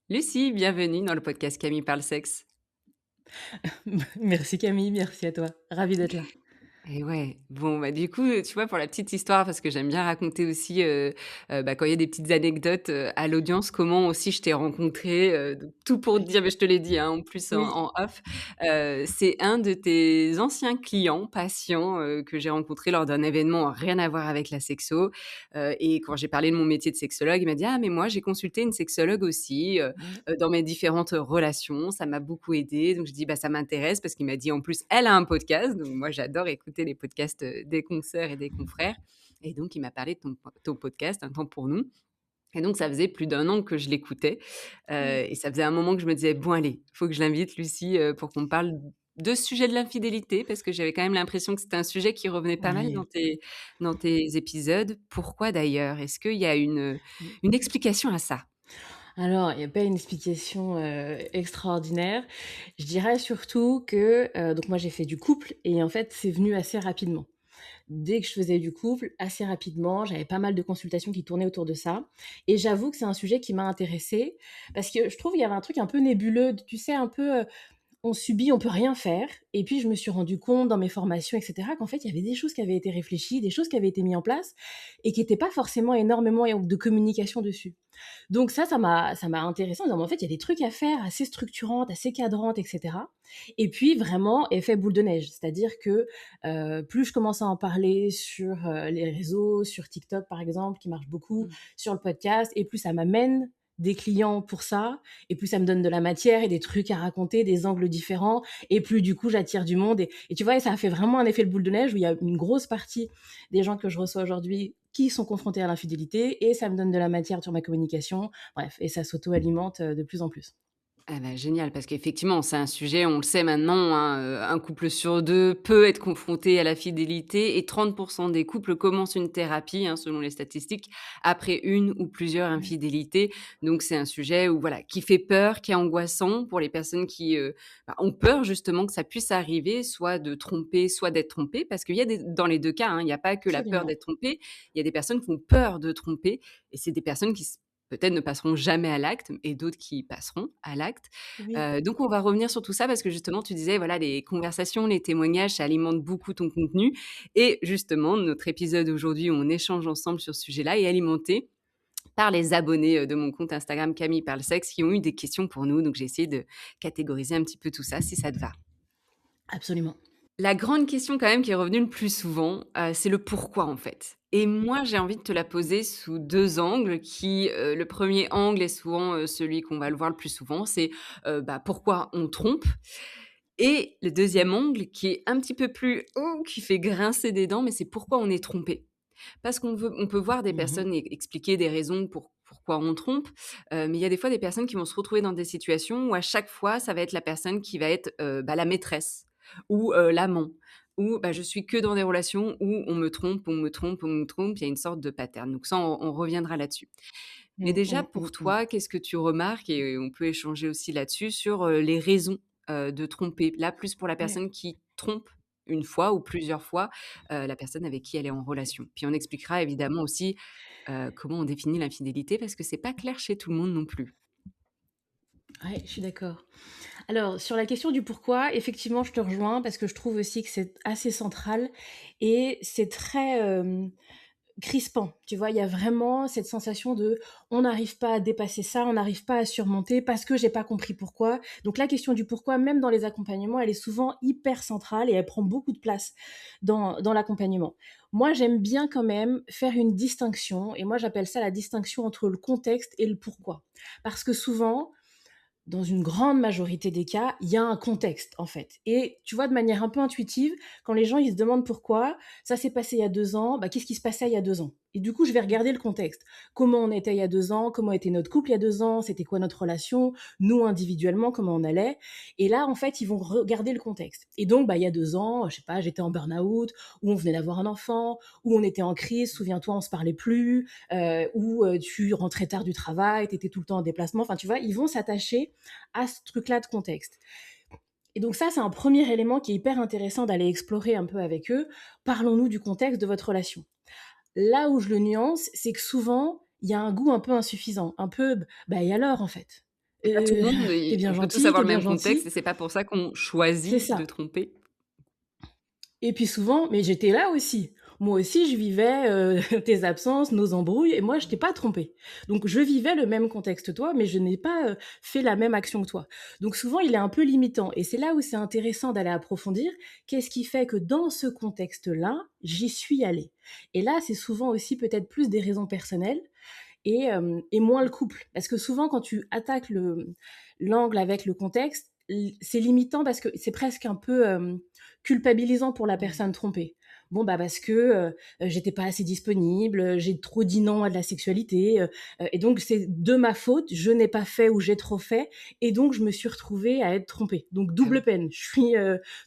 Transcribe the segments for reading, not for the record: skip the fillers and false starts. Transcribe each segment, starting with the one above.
Lucie, bienvenue dans le podcast Camille parle sexe. Merci Camille, merci à toi. Ravie d'être là. Et ouais, bon, bah, du coup, tu vois, pour la petite histoire, parce que j'aime bien raconter aussi, bah, quand il y a des petites anecdotes, à l'audience, comment aussi je t'ai rencontrée, donc tout pour te OK. dire, mais je te l'ai dit, hein, en plus Oui. en off, c'est un de tes anciens clients, patients, que j'ai rencontré lors d'un événement rien à voir avec la sexo, et quand j'ai parlé de mon métier de sexologue, il m'a dit: «Ah mais moi j'ai consulté une sexologue aussi, Ouais. dans mes différentes relations, ça m'a beaucoup aidé». Donc je dis: «Bah, ça m'intéresse» parce qu'il m'a dit en plus, elle a un podcast, donc moi j'adore écouter les podcasts, des consoeurs et des confrères et donc il m'a parlé de ton podcast, Un temps pour nous et donc ça faisait plus d'1 an que je l'écoutais, Mmh. et ça faisait un moment que je me disais: «Bon allez, faut que je l'invite Lucie, pour qu'on parle de ce sujet de l'infidélité» parce que j'avais quand même l'impression que c'était un sujet qui revenait pas mal Ouais. dans tes épisodes. Pourquoi d'ailleurs? Est-ce qu'il y a Mmh. une explication à ça? Alors, il y a pas une explication, extraordinaire. Je dirais surtout que, donc moi j'ai fait du couple et en fait, c'est venu assez rapidement. Dès que je faisais du couple, assez rapidement, j'avais pas mal de consultations qui tournaient autour de ça et j'avoue que c'est un sujet qui m'a intéressée parce que je trouve il y avait un truc un peu nébuleux, tu sais, un peu, on subit, on peut rien faire. Et puis je me suis rendu compte dans mes formations, et cetera, qu'en fait, il y avait des choses qui avaient été réfléchies, des choses qui avaient été mises en place et qui étaient pas forcément énormément de communication dessus. Donc ça m'a intéressée en disant: «Mais en fait, il y a des trucs à faire assez structurantes, assez cadrantes, et cetera». Et puis vraiment effet boule de neige, c'est-à-dire que, plus je commence à en parler sur, les réseaux, sur TikTok par exemple, qui marche beaucoup, Mmh. sur le podcast, et plus ça m'amène des clients pour ça, et plus ça me donne de la matière et des trucs à raconter, des angles différents, et plus du coup j'attire du monde, et tu vois? Et ça a fait vraiment un effet de boule de neige où il y a une grosse partie des gens que je reçois aujourd'hui qui sont confrontés à l'infidélité, et ça me donne de la matière sur ma communication. Bref, et ça s'auto-alimente, de plus en plus. Ah bah, génial parce qu'effectivement, c'est un sujet, on le sait maintenant, hein, un couple sur 2 peut être confronté à la fidélité et 30 des couples commencent une thérapie, hein, selon les statistiques, après une ou plusieurs Ouais. infidélités. Donc c'est un sujet où voilà, qui fait peur, qui est angoissant pour les personnes qui, bah, ont peur justement que ça puisse arriver, soit de tromper, soit d'être trompé. Parce qu'il y a des dans les 2 cas, hein, il y a pas que la peur Absolument. d'être trompé, il y a des personnes qui ont peur de tromper et c'est des personnes qui peut-être ne passeront jamais à l'acte et d'autres qui passeront à l'acte. Oui. Donc on va revenir sur tout ça parce que justement tu disais voilà les conversations, les témoignages, ça alimente beaucoup ton contenu et justement notre épisode aujourd'hui où on échange ensemble sur ce sujet-là est alimenté par les abonnés, de mon compte Instagram Camille parle sexe qui ont eu des questions pour nous. Donc j'ai essayé de catégoriser un petit peu tout ça si ça te va. Absolument. La grande question quand même qui est revenue le plus souvent, c'est le pourquoi en fait. Et moi, j'ai envie de te la poser sous 2 angles qui, le premier angle est souvent, celui qu'on va le voir le plus souvent, c'est, bah, pourquoi on trompe et le deuxième angle qui est un petit peu plus, qui fait grincer des dents, mais c'est pourquoi on est trompé. Parce on peut voir des Mmh. personnes expliquer des raisons pourquoi on trompe, mais il y a des fois des personnes qui vont se retrouver dans des situations où à chaque fois, ça va être la personne qui va être, bah, la maîtresse ou, l'amant ou, bah, je suis que dans des relations où on me trompe, on me trompe, on me trompe. Il y a une sorte de pattern. Donc ça, on reviendra là-dessus. Mais Mmh, déjà mmh, pour mmh, mmh. toi, qu'est-ce que tu remarques et on peut échanger aussi là-dessus sur, les raisons, de tromper? Là, plus pour la Ouais. personne qui trompe une fois ou plusieurs fois, la personne avec qui elle est en relation. Puis on expliquera évidemment aussi, comment on définit l'infidélité parce que c'est pas clair chez tout le monde non plus. Ouais, je suis d'accord. Alors, sur la question du pourquoi, effectivement, je te rejoins parce que je trouve aussi que c'est assez central et c'est très, crispant. Tu vois? Il y a vraiment cette sensation de: «On n'arrive pas à dépasser ça, on n'arrive pas à surmonter parce que j'ai pas compris pourquoi». Donc la question du pourquoi, même dans les accompagnements, elle est souvent hyper centrale et elle prend beaucoup de place dans l'accompagnement. Moi, j'aime bien quand même faire une distinction, et moi j'appelle ça la distinction entre le contexte et le pourquoi. Parce que souvent, dans une grande majorité des cas, il y a un contexte, en fait. Et tu vois, de manière un peu intuitive, quand les gens ils se demandent pourquoi, ça s'est passé il y a 2 ans, bah, qu'est-ce qui se passait il y a 2 ans? Et du coup, je vais regarder le contexte. Comment on était il y a 2 ans? Comment était notre couple il y a 2 ans? C'était quoi notre relation? Nous, individuellement, comment on allait? Et là, en fait, ils vont regarder le contexte. Et donc, bah, il y a 2 ans, je sais pas, j'étais en burn-out, ou on venait d'avoir un enfant, ou on était en crise, souviens-toi, on se parlait plus, ou tu rentrais tard du travail, tu étais tout le temps en déplacement. Enfin, tu vois, ils vont s'attacher à ce truc-là de contexte. Et donc ça, c'est un premier élément qui est hyper intéressant d'aller explorer un peu avec eux. Parlons-nous du contexte de votre relation. Là où je le nuance, c'est que souvent, il y a un goût un peu insuffisant, un peu, bah et alors en fait? C'est pas tout le monde Tu et bien on peut tous gentil, avoir t'es le bien même contexte gentil. et c'est pas pour ça qu'on C'est choisit de ça. tromper. Et puis souvent, mais j'étais là aussi. Moi aussi, je vivais, tes absences, nos embrouilles et moi, je t'ai pas trompé. Donc je vivais le même contexte que toi, mais je n'ai pas, fait la même action que toi. Donc souvent, il est un peu limitant et c'est là où c'est intéressant d'aller approfondir. Qu'est-ce qui fait que dans ce contexte-là, j'y suis allée? Et là, c'est souvent aussi peut-être plus des raisons personnelles et moins le couple. Parce que souvent, quand tu attaques l'angle avec le contexte, c'est limitant parce que c'est presque un peu culpabilisant pour la Mmh. personne trompée. Bon, bah parce que j'étais pas assez disponible, j'ai trop dit non à de la sexualité, et donc c'est de ma faute, je n'ai pas fait ou j'ai trop fait, et donc je me suis retrouvée à être trompée. Donc Ah double oui. peine, je suis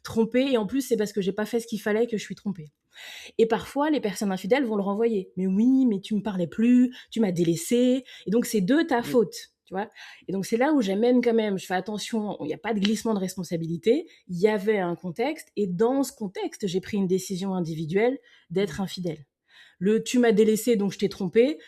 trompée, et en plus c'est parce que j'ai pas fait ce qu'il fallait que je suis trompée. Et parfois, les personnes infidèles vont le renvoyer. Mais oui, mais tu me parlais plus, tu m'as délaissé, et donc c'est de ta Oui. faute. Tu vois. Et donc c'est là où j'amène quand même, je fais attention, il n'y a pas de glissement de responsabilité, il y avait un contexte, et dans ce contexte, j'ai pris une décision individuelle Mmh. d'être infidèle. Le tu m'as délaissé donc je t'ai trompé,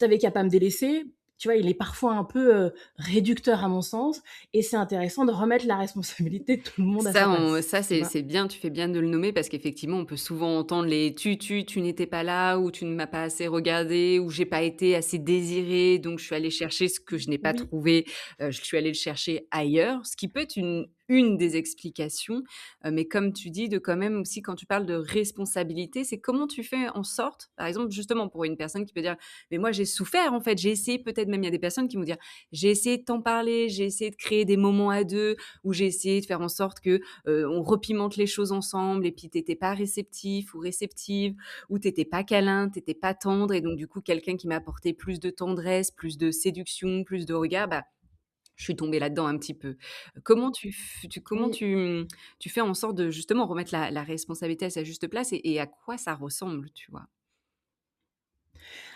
t'avais qu'à pas me délaisser, tu vois, il est parfois un peu réducteur à mon sens, et c'est intéressant de remettre la responsabilité de tout le monde à sa place, Ça tu c'est vois. c'est bien, tu fais bien de le nommer parce qu'effectivement, on peut souvent entendre les tu n'étais pas là ou tu ne m'as pas assez regardé ou j'ai pas été assez désiré, donc je suis allée chercher ce que je n'ai pas Oui, trouvé, je suis allée le chercher ailleurs, ce qui peut être une des explications, mais comme tu dis, de quand même aussi quand tu parles de responsabilité, c'est comment tu fais en sorte, par exemple, justement pour une personne qui peut dire: «Mais moi j'ai souffert en fait, j'ai essayé», peut-être même il y a des personnes qui vont dire: «J'ai essayé de t'en parler, j'ai essayé de créer des moments à 2 où j'ai essayé de faire en sorte que, on repimente les choses ensemble et puis tu étais pas réceptif ou réceptive ou tu étais pas câlin, tu étais pas tendre et donc du coup quelqu'un qui m'a apporté plus de tendresse, plus de séduction, plus de regard, bah, je suis tombée là-dedans un petit peu. Comment oui. tu fais en sorte de justement remettre la responsabilité à sa juste place et à quoi ça ressemble, tu vois?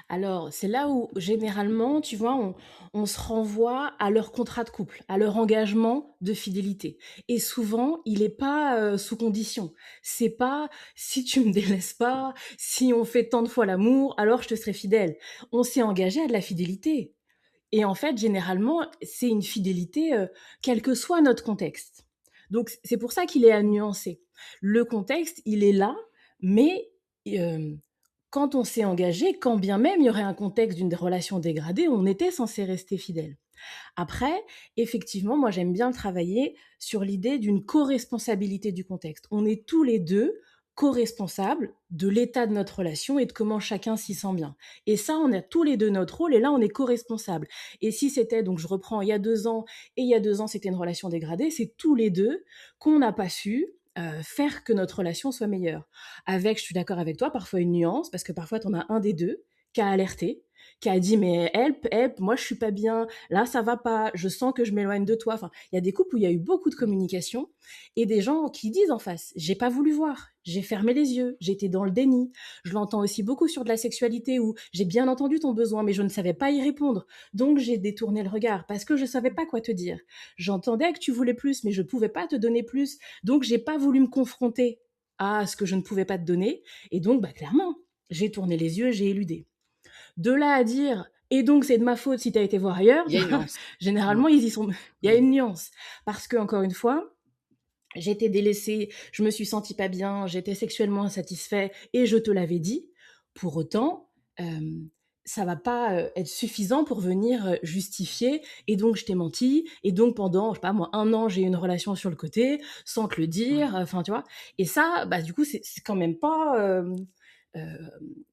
Alors, c'est là où généralement, tu vois, on se renvoie à leur contrat de couple, à leur engagement de fidélité. Et souvent, il est pas sous condition. C'est pas si tu me délaisses pas, si on fait tant de fois l'amour, alors je te serai fidèle. On s'est engagé à de la fidélité. Et en fait, généralement, c'est une fidélité quel que soit notre contexte. Donc, c'est pour ça qu'il est à nuancer. Le contexte, il est là, mais euh, quand on s'est engagé, quand bien même il y aurait un contexte d'une relation dégradée, on était censé rester fidèle. Après, effectivement, moi j'aime bien travailler sur l'idée d'une co-responsabilité du contexte. On est tous les deux co-responsables de l'état de notre relation et de comment chacun s'y sent bien. Et ça, on a tous les deux notre rôle et là, on est co-responsables. Et si c'était, donc je reprends, il y a 2 ans, et il y a 2 ans, c'était une relation dégradée, c'est tous les deux qu'on n'a pas su faire que notre relation soit meilleure. Avec, je suis d'accord avec toi, parfois une nuance, parce que parfois, tu en as un des deux qui a alerté, qui a dit mais help, help, moi je suis pas bien, là ça va pas, je sens que je m'éloigne de toi. Enfin, il y a des couples où il y a eu beaucoup de communication et des gens qui disent en face, j'ai pas voulu voir, j'ai fermé les yeux, j'étais dans le déni. Je l'entends aussi beaucoup sur de la sexualité où j'ai bien entendu ton besoin mais je ne savais pas y répondre. Donc j'ai détourné le regard parce que je savais pas quoi te dire. J'entendais que tu voulais plus mais je pouvais pas te donner plus. Donc j'ai pas voulu me confronter à ce que je ne pouvais pas te donner et donc bah clairement, j'ai tourné les yeux, j'ai éludé. De là à dire et donc c'est de ma faute si tu as été voir ailleurs, Il y a une nuance. Mmh. généralement ils y sont. Il y a Mmh. une nuance parce que encore une fois, j'ai été délaissée, je me suis sentie pas bien, j'étais sexuellement insatisfait et je te l'avais dit. Pour autant, ça va pas être suffisant pour venir justifier et donc je t'ai menti et donc pendant je sais pas moi 1 an j'ai eu une relation sur le côté sans te le dire, Oui. enfin tu vois. Et ça, bah du coup c'est quand même pas euh,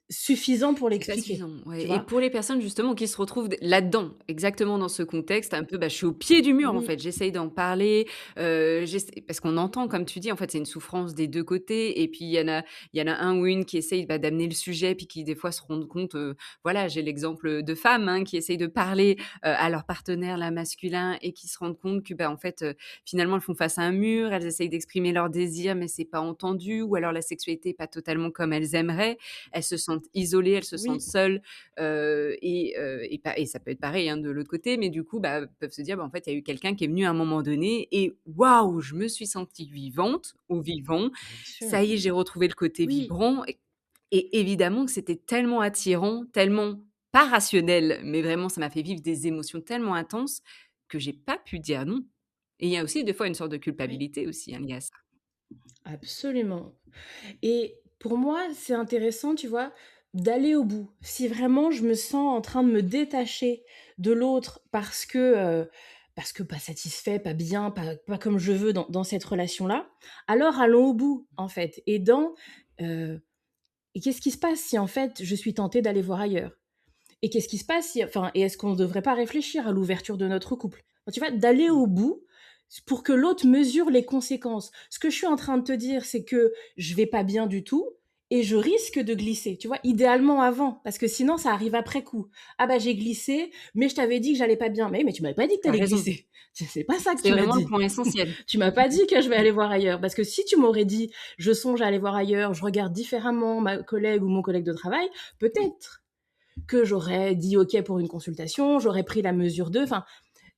suffisant pour C'est pas l'expliquer, suffisant, ouais tu et vois. pour les personnes justement qui se retrouvent d là-dedans, exactement dans ce contexte un peu, bah, je suis au pied du mur en Oui, fait, j'essaye d'en parler, j'essa parce qu'on entend comme tu dis, en fait, c'est une souffrance des 2 côtés et puis il y en a un ou une qui essaye, bah, d'amener le sujet puis qui des fois se rendent compte, voilà, j'ai l'exemple, de femmes, hein, qui essayent de parler, à leur partenaire là masculin et qui se rendent compte que, bah, en fait, finalement elles font face à un mur, elles essayent d'exprimer leurs désirs mais c'est pas entendu ou alors la sexualité est pas totalement comme elles aimeraient. Elles se sentent isolées, elles se sentent oui, seules, et ça peut être pareil, hein, de l'autre côté, mais du coup, bah, peuvent se dire: «Bah, en fait, il y a eu quelqu'un qui est venu à un moment donné et waouh, je me suis sentie vivante ou vivant. bien sûr. Ça y est, j'ai retrouvé le côté Oui, vibrant» et évidemment que c'était tellement attirant, tellement pas rationnel, mais vraiment ça m'a fait vivre des émotions tellement intenses que j'ai pas pu dire non. Et il y a aussi des fois une sorte de Oui, culpabilité aussi, hein, liée à ça. absolument. Et pour moi, c'est intéressant, tu vois, d'aller au bout. Si vraiment je me sens en train de me détacher de l'autre parce que pas satisfait, pas bien, pas comme je veux dans cette relation-là, alors allons au bout, en fait. Heu et qu'est-ce qui se passe si, en fait, je suis tentée d'aller voir ailleurs? Et qu'est-ce qui se passe si enfin et est-ce qu'on ne devrait pas réfléchir à l'ouverture de notre couple? Enfin, tu vois, d'aller Mmh. au bout pour que l'autre mesure les conséquences. Ce que je suis en train de te dire, c'est que je vais pas bien du tout et je risque de glisser, tu vois? Idéalement avant, parce que sinon ça arrive après coup. «Ah bah, j'ai glissé, mais je t'avais dit que j'allais pas bien». «Mais oui, mais tu m'avais pas dit que tu Tu allais raison, glisser. C'est pas ça que c'est tu m'as vraiment le dit. point essentiel. Tu m'as pas dit que je vais aller voir ailleurs». Parce que si tu m'aurais dit: «Je songe à aller voir ailleurs, je regarde différemment ma collègue ou mon collègue de travail», peut-être que j'aurais dit OK pour une consultation, j'aurais pris la mesure d'eux, enfin,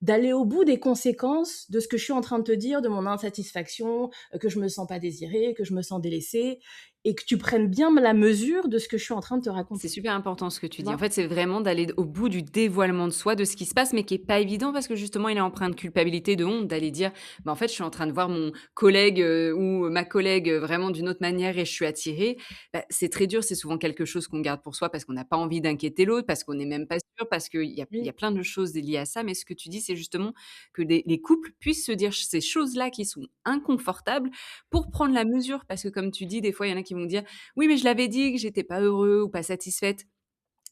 d'aller au bout des conséquences de ce que je suis en train de te dire, de mon insatisfaction, que je me sens pas désirée, que je me sens délaissée et que tu prennes bien la mesure de ce que je suis en train de te C'est raconter, super important ce que tu tu dis. En vois? fait, c'est vraiment d'aller au bout du dévoilement de soi, de ce qui se passe, mais qui est pas évident parce que justement, il est empreint de culpabilité, de honte, d'aller dire: «Bah, en fait, je suis en train de voir mon collègue, ou ma collègue, vraiment d'une autre manière et je suis attirée». Bah, c'est très dur, c'est souvent quelque chose qu'on garde pour soi parce qu'on n'a pas envie d'inquiéter l'autre, parce qu'on n'est même pas sûr, parce qu'il y a Oui, plein de choses liées à ça. Mais ce que tu dis, c'est justement que des les couples puissent se dire ces choses-là qui sont inconfortables pour prendre la mesure. Parce que comme tu dis, des fois, il y en a qui vont dire: «Oui, mais je l'avais dit que j'étais pas heureux ou pas satisfaite».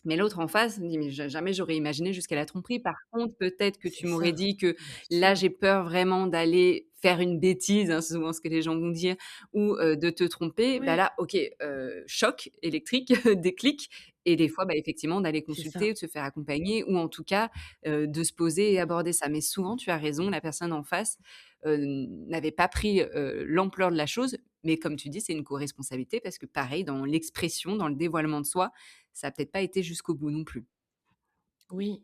Mais l'autre en face me dit: «Mais jamais j'aurais imaginé jusqu'à la tromperie. Par contre, peut-être que c'est tu m'aurais ça, dit que bien là, sûr. j'ai peur vraiment d'aller faire une bêtise», hein, c'est souvent ce que les gens vont dire, ou de te tromper. Bah, Ouais, là, OK, choc électrique, déclic, et des fois, bah, effectivement, d'aller c'est consulter, ça. de se faire accompagner ou en tout cas, de se poser et aborder ça. Mais souvent, tu as raison, la personne en face, n'avait pas pris, l'ampleur de la chose. Mais comme tu dis, c'est une co-responsabilité parce que pareil, dans l'expression, dans le dévoilement de soi, ça a peut-être pas été jusqu'au bout non plus. Oui.